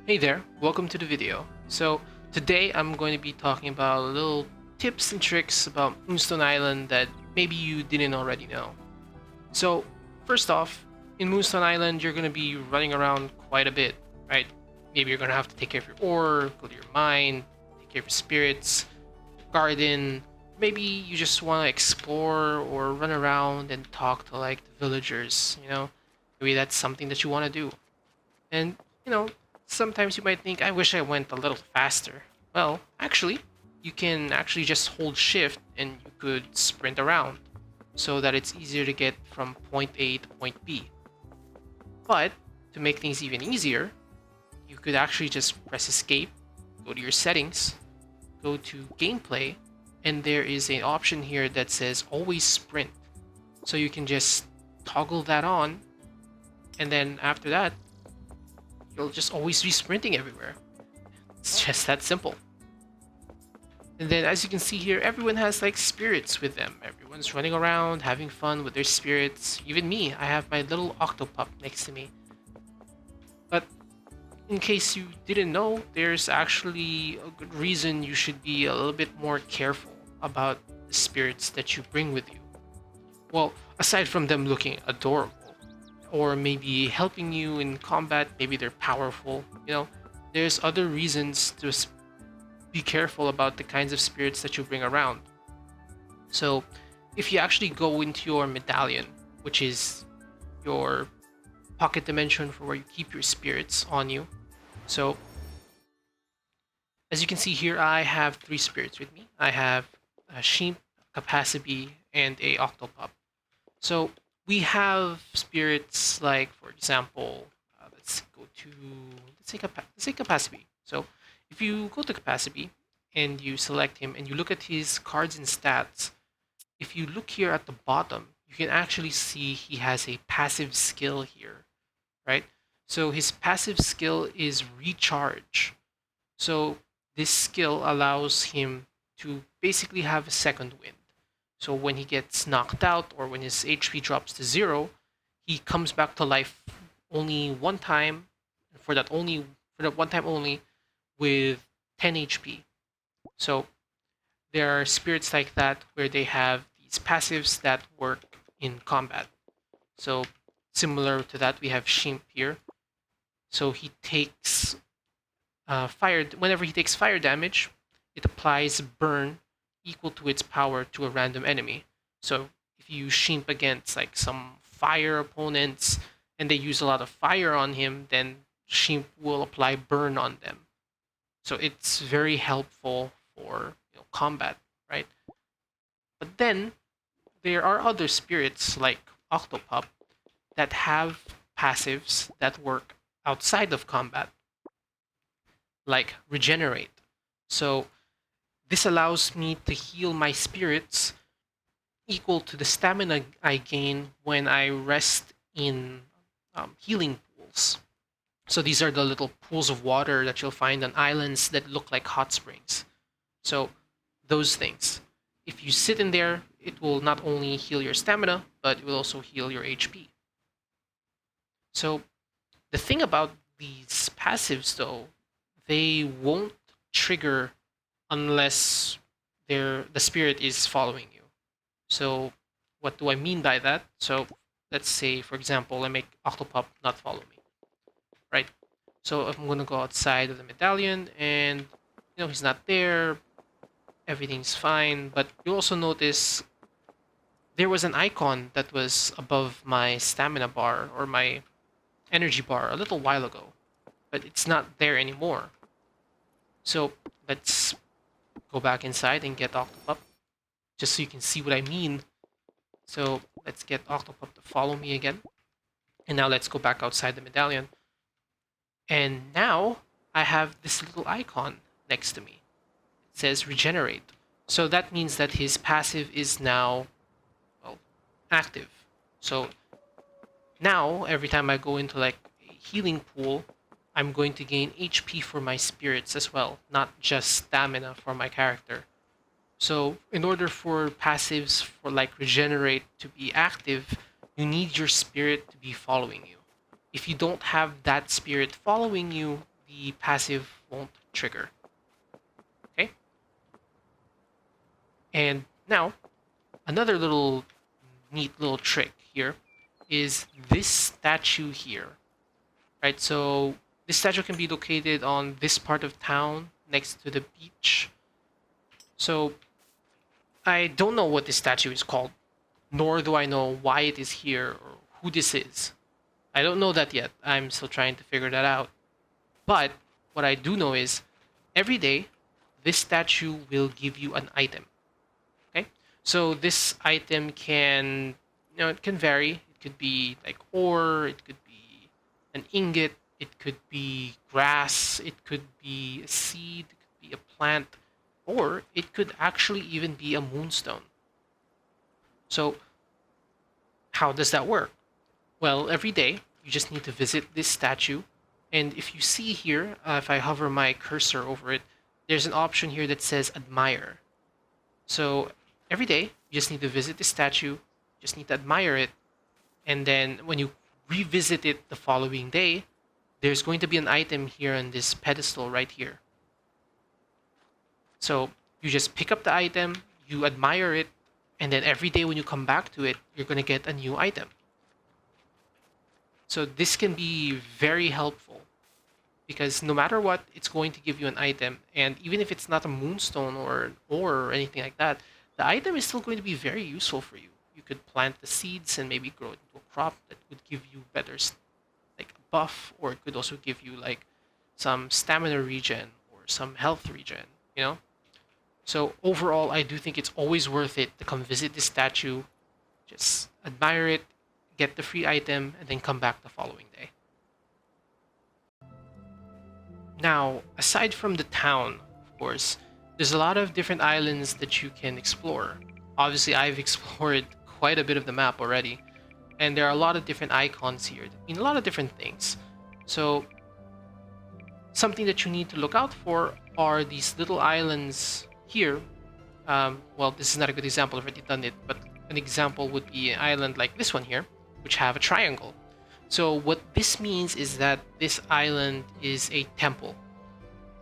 Hey there, welcome to the video. So today I'm going to be talking about little tips and tricks about Moonstone Island that maybe you didn't already know. So first off, in Moonstone Island you're going to be running around quite a bit, right? Maybe you're going to have to take care of your ore, go to your mine, take care of your spirits, garden. Maybe you just want to explore or run around and talk to like the villagers. Maybe that's something that you want to do. And, you know, sometimes you might think, I wish I went a little faster. Well, actually, you can actually just hold shift and you could sprint around so that it's easier to get from point A to point B. But to make things even easier, you could actually just press escape, go to your settings, go to gameplay, and there is an option here that says always sprint. So you can just toggle that on, and then after that, you'll just always be sprinting everywhere. It's just that simple. And then as you can see here, everyone has like spirits with them. Everyone's running around, having fun with their spirits. Even me, I have my little octopup next to me. But in case you didn't know, there's actually a good reason you should be a little bit more careful about the spirits that you bring with you. Well, aside from them looking adorable, or maybe helping you in combat, maybe they're powerful, there's other reasons to be careful about the kinds of spirits that you bring around. So, if you actually go into your medallion, which is your pocket dimension for where you keep your spirits on you. So, as you can see here, I have three spirits with me. I have a sheep, a Capacibi, and a Octopup. So, we have spirits like, for example, let's go to let's say Capacibi. So, if you go to Capacibi and you select him and you look at his cards and stats, if you look here at the bottom, you can actually see he has a passive skill here, right? So his passive skill is recharge. So this skill allows him to basically have a second wind. So when he gets knocked out or when his HP drops to zero, he comes back to life only one time, for that one time only, with 10 HP. So there are spirits like that where they have these passives that work in combat. So similar to that, we have Shimp here. So he takes fire. Whenever he takes fire damage, it applies burn equal to its power to a random enemy. So if you Shimp against like some fire opponents and they use a lot of fire on him, then Shimp will apply burn on them. So it's very helpful for combat, right? But then there are other spirits like Octopup that have passives that work outside of combat, like regenerate. So this allows me to heal my spirits equal to the stamina I gain when I rest in healing pools. So these are the little pools of water that you'll find on islands that look like hot springs. So those things. If you sit in there, it will not only heal your stamina, but it will also heal your HP. So the thing about these passives though, they won't trigger unless the spirit is following you. So what do I mean by that? So let's say, for example, I make Octopup not follow me, right? So I'm gonna go outside of the medallion and he's not there, everything's fine, but you also notice there was an icon that was above my stamina bar or my energy bar a little while ago, but it's not there anymore. So let's go back inside and get Octopup, just so you can see what I mean. So let's get Octopup to follow me again. And now let's go back outside the medallion. And now I have this little icon next to me. It says regenerate. So that means that his passive is now, well, active. So now every time I go into like a healing pool, I'm going to gain HP for my spirits as well, not just stamina for my character. So in order for passives for like regenerate to be active, you need your spirit to be following you. If you don't have that spirit following you, the passive won't trigger. Okay, and now another little neat little trick here is this statue here, right? So this statue can be located on this part of town next to the beach. So I don't know what this statue is called, nor do I know why it is here or who this is. I don't know that yet. I'm still trying to figure that out. But what I do know is every day this statue will give you an item. Okay? So this item can, it can vary. It could be like ore, it could be an ingot, it could be grass, it could be a seed, it could be a plant, or it could actually even be a moonstone. So how does that work? Well, every day you just need to visit this statue. And if you see here, if I hover my cursor over it, there's an option here that says admire. So every day you just need to visit the statue, just need to admire it, and then when you revisit it the following day, there's going to be an item here on this pedestal right here. So you just pick up the item, you admire it, and then every day when you come back to it, you're going to get a new item. So this can be very helpful because no matter what, it's going to give you an item. And even if it's not a moonstone or anything like that, the item is still going to be very useful for you. You could plant the seeds and maybe grow it into a crop that would give you better like a buff, or it could also give you like some stamina regen or some health regen, you know? So overall, I do think it's always worth it to come visit this statue, just admire it, get the free item, and then come back the following day. Now, aside from the town, of course, there's a lot of different islands that you can explore. Obviously, I've explored quite a bit of the map already, and there are a lot of different icons here that mean a lot of different things. So, something that you need to look out for are these little islands here. Well, this is not a good example, I've already done it, but an example would be an island like this one here, which have a triangle. So what this means is that this island is a temple.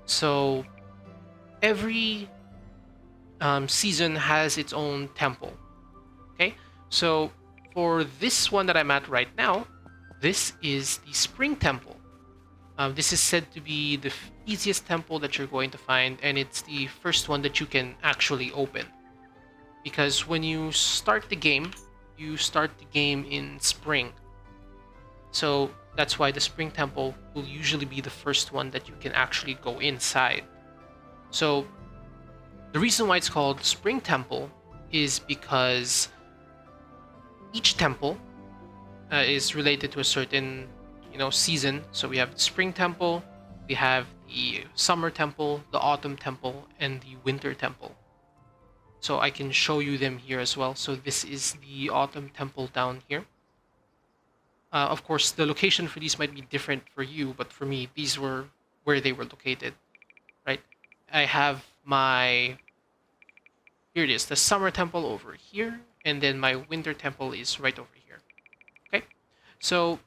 So every season has its own temple. Okay, so for this one that I'm at right now, this is the Spring Temple. This is said to be the easiest temple that you're going to find, and it's the first one that you can actually open. Because when you start the game, you start the game in spring. So that's why the Spring Temple will usually be the first one that you can actually go inside. So the reason why it's called Spring Temple is because each temple is related to a certain season. So we have the Spring Temple, we have the Summer Temple, the Autumn Temple, and the Winter Temple. So I can show you them here as well. So this is the Autumn Temple down here. Of course, the location for these might be different for you, but for me, these were where they were located, right? I have here it is, the Summer Temple over here, and then my Winter Temple is right over here. Okay, so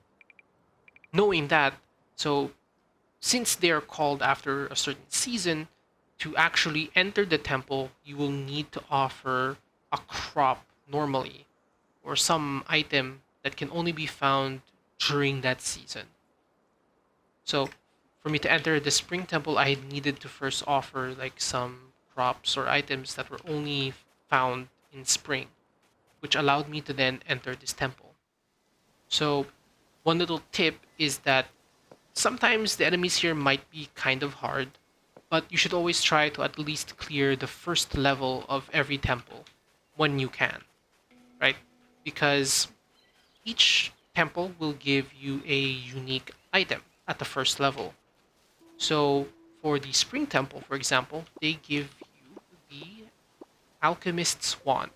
knowing that, so since they are called after a certain season, to actually enter the temple, you will need to offer a crop normally, or some item that can only be found during that season. So for me to enter the Spring Temple, I needed to first offer like some crops or items that were only found in spring, which allowed me to then enter this temple. So one little tip is that sometimes the enemies here might be kind of hard, but you should always try to at least clear the first level of every temple when you can, right? Because each temple will give you a unique item at the first level. So for the Spring Temple, for example, they give you the Alchemist's Wand.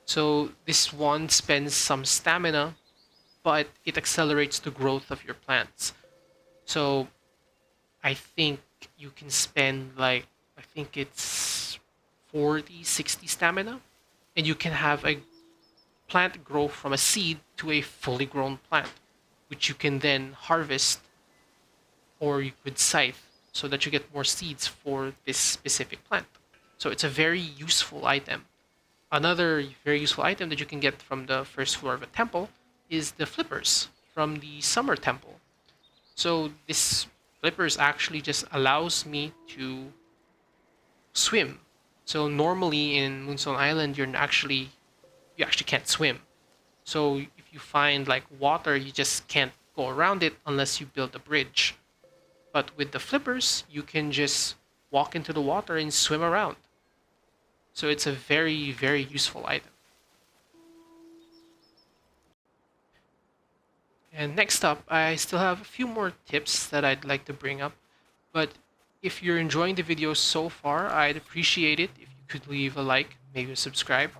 So this wand spends some stamina, but it accelerates the growth of your plants. So I think you can spend like, I think it's 40, 60 stamina, and you can have a plant grow from a seed to a fully grown plant, which you can then harvest or you could scythe so that you get more seeds for this specific plant. So it's a very useful item. Another very useful item that you can get from the first floor of a temple is the flippers from the summer temple. So this flippers actually just allows me to swim. So normally in Moonstone Island, you actually can't swim. So if you find like water, you just can't go around it unless you build a bridge. But with the flippers, you can just walk into the water and swim around. So it's a very, very useful item. And next up, I still have a few more tips that I'd like to bring up. But if you're enjoying the video so far, I'd appreciate it if you could leave a like, maybe subscribe.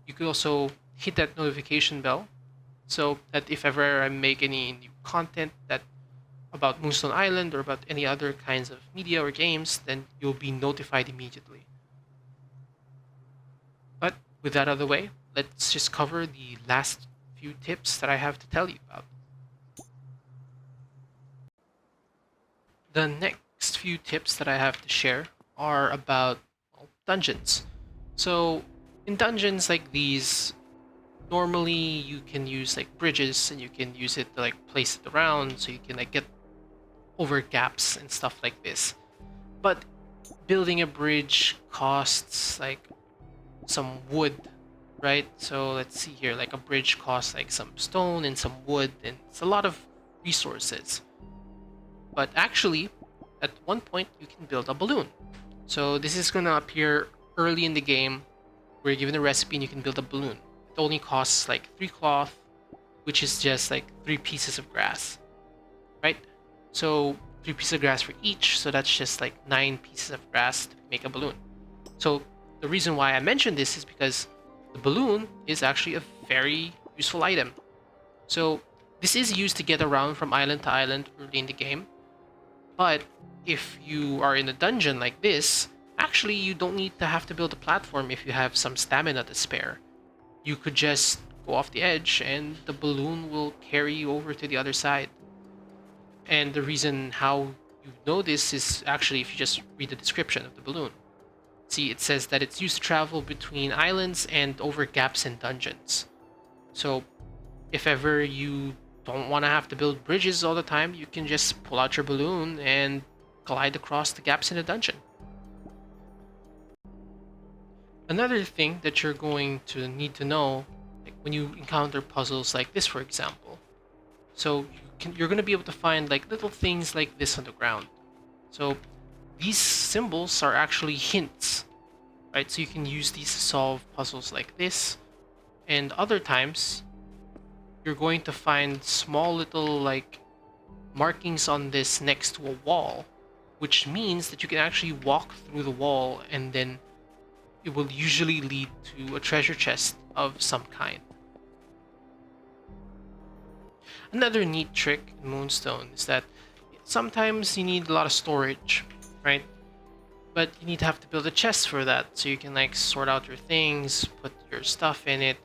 You could also hit that notification bell so that if ever I make any new content that about Moonstone Island or about any other kinds of media or games, then you'll be notified immediately. But with that out of the way, let's just cover the last few tips that I have to tell you about. The next few tips that I have to share are about, well, dungeons. So in dungeons like these, normally you can use like bridges and you can use it to like place it around so you can like get over gaps and stuff like this. But building a bridge costs like some wood, right? So let's see here, like a bridge costs like some stone and some wood, and it's a lot of resources. But actually, at one point, you can build a balloon. So this is gonna appear early in the game, where you're given a recipe and you can build a balloon. It only costs like 3 cloth, which is just like 3 pieces of grass, right? So 3 pieces of grass for each, so that's just like 9 pieces of grass to make a balloon. So the reason why I mentioned this is because the balloon is actually a very useful item. So this is used to get around from island to island early in the game. But if you are in a dungeon like this, actually you don't need to have to build a platform if you have some stamina to spare. You could just go off the edge and the balloon will carry you over to the other side. And the reason how you know this is actually if you just read the description of the balloon. See, it says that it's used to travel between islands and over gaps in dungeons. So if ever you don't want to have to build bridges all the time, you can just pull out your balloon and glide across the gaps in the dungeon. Another thing that you're going to need to know, like when you encounter puzzles like this, for example, so you're going to be able to find like little things like this on the ground. So these symbols are actually hints, right? So you can use these to solve puzzles like this, and other times you're going to find small little like markings on this next to a wall, which means that you can actually walk through the wall and then it will usually lead to a treasure chest of some kind. Another neat trick in Moonstone is that sometimes you need a lot of storage, right? But you need to have to build a chest for that, so you can like sort out your things, put your stuff in it.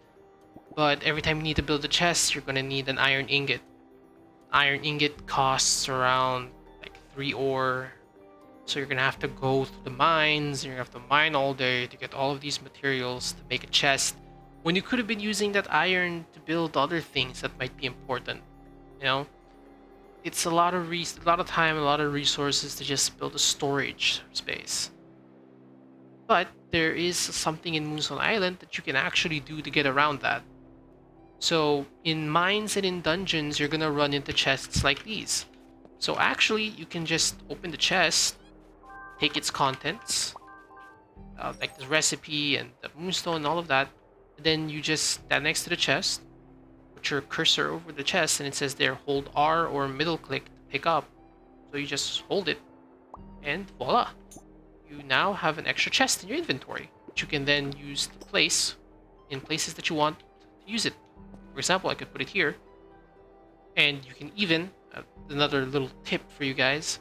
But every time you need to build a chest, you're gonna need an iron ingot. Iron ingot costs around like 3 ore. So you're gonna have to go through the mines, and you're gonna have to mine all day to get all of these materials to make a chest, when you could have been using that iron to build other things that might be important. You know? It's a lot of time, a lot of resources to just build a storage space. But there is something in Moonstone Island that you can actually do to get around that. So in mines and in dungeons, you're gonna run into chests like these. So actually, you can just open the chest, take its contents, like the recipe and the moonstone and all of that, and then you just stand next to the chest, put your cursor over the chest, and it says there, hold R or middle click to pick up. So you just hold it, and voila! You now have an extra chest in your inventory, which you can then use to place in places that you want to use it. For example, I could put it here, and you can even, another little tip for you guys,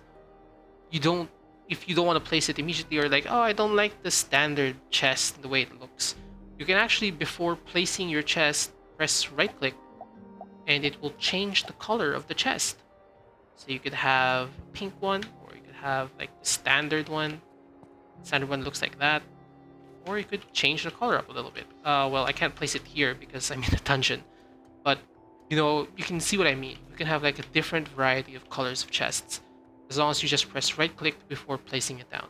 if you don't want to place it immediately, or like, oh, I don't like the standard chest the way it looks, you can actually, before placing your chest, press right click, and it will change the color of the chest. So you could have a pink one, or you could have like the standard one. Standard one looks like that. Or you could change the color up a little bit. Well, I can't place it here because I'm in a dungeon. But, you can see what I mean. You can have like a different variety of colors of chests. As long as you just press right click before placing it down.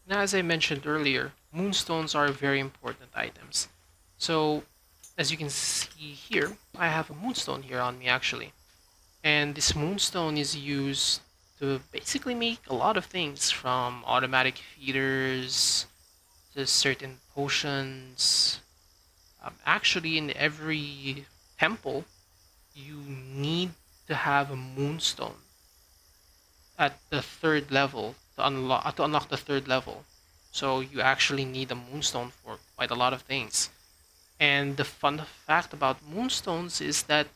Now, as I mentioned earlier, moonstones are very important items. So, as you can see here, I have a moonstone here on me actually. And this moonstone is used to basically make a lot of things from automatic feeders to certain potions. Actually, in every temple, you need to have a moonstone at the third level to unlock the third level. So you actually need a moonstone for quite a lot of things. And the fun fact about moonstones is that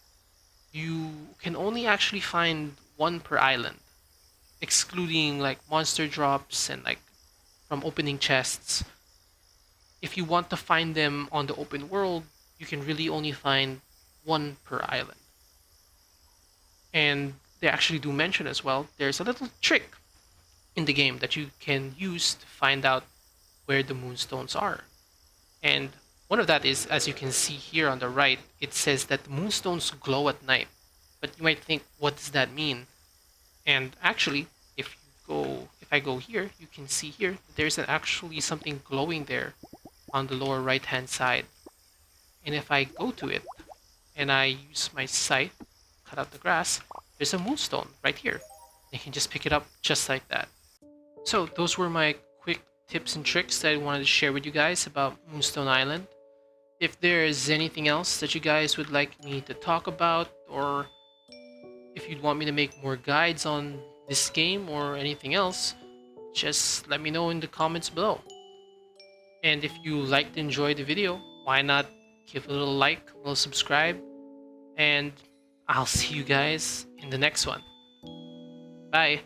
you can only actually find one per island, excluding like monster drops and like from opening chests. If you want to find them on the open world, you can really only find one per island. And they actually do mention as well, there's a little trick in the game that you can use to find out where the moonstones are. And one of that is, as you can see here on the right, it says that the moonstones glow at night. But you might think, what does that mean? And actually, if I go here, you can see here that there's actually something glowing there on the lower right hand side. And if I go to it and I use my scythe, cut out the grass, there's a moonstone right here. You can just pick it up just like that. So those were my quick tips and tricks that I wanted to share with you guys about Moonstone Island. If there is anything else that you guys would like me to talk about, or if you'd want me to make more guides on this game or anything else, just let me know in the comments below. And if you liked and enjoyed the video, why not give a little like, a little subscribe, and I'll see you guys in the next one. Bye!